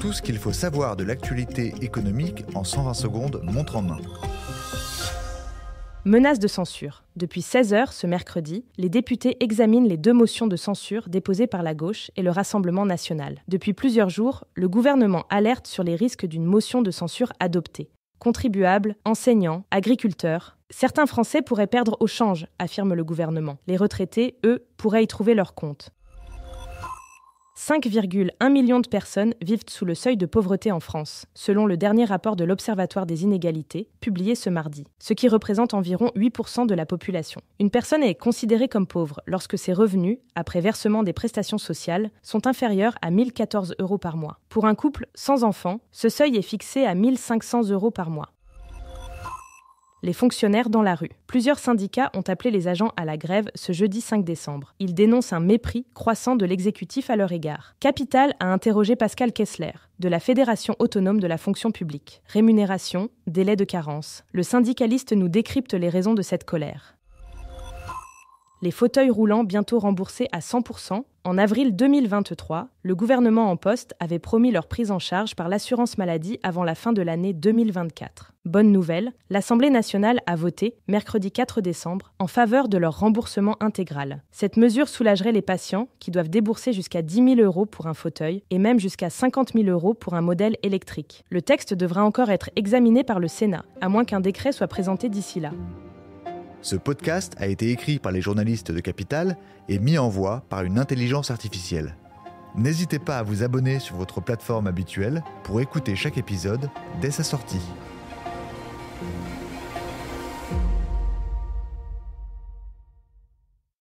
Tout ce qu'il faut savoir de l'actualité économique en 120 secondes, montre en main. Menace de censure. Depuis 16h ce mercredi, les députés examinent les 2 motions de censure déposées par la gauche et le Rassemblement national. Depuis plusieurs jours, le gouvernement alerte sur les risques d'une motion de censure adoptée. Contribuables, enseignants, agriculteurs. Certains Français pourraient perdre au change, affirme le gouvernement. Les retraités, eux, pourraient y trouver leur compte. 5,1 millions de personnes vivent sous le seuil de pauvreté en France, selon le dernier rapport de l'Observatoire des inégalités, publié ce mardi, ce qui représente environ 8% de la population. Une personne est considérée comme pauvre lorsque ses revenus, après versement des prestations sociales, sont inférieurs à 1 014 € par mois. Pour un couple sans enfant, ce seuil est fixé à 1 500 € par mois. Les fonctionnaires dans la rue. Plusieurs syndicats ont appelé les agents à la grève ce jeudi 5 décembre. Ils dénoncent un mépris croissant de l'exécutif à leur égard. Capital a interrogé Pascal Kessler, de la Fédération autonome de la fonction publique. Rémunération, délai de carence. Le syndicaliste nous décrypte les raisons de cette colère. Les fauteuils roulants bientôt remboursés à 100%. En avril 2023, le gouvernement en poste avait promis leur prise en charge par l'assurance maladie avant la fin de l'année 2024. Bonne nouvelle, l'Assemblée nationale a voté, mercredi 4 décembre, en faveur de leur remboursement intégral. Cette mesure soulagerait les patients qui doivent débourser jusqu'à 10 000 € pour un fauteuil et même jusqu'à 50 000 € pour un modèle électrique. Le texte devra encore être examiné par le Sénat, à moins qu'un décret soit présenté d'ici là. Ce podcast a été écrit par les journalistes de Capital et mis en voix par une intelligence artificielle. N'hésitez pas à vous abonner sur votre plateforme habituelle pour écouter chaque épisode dès sa sortie.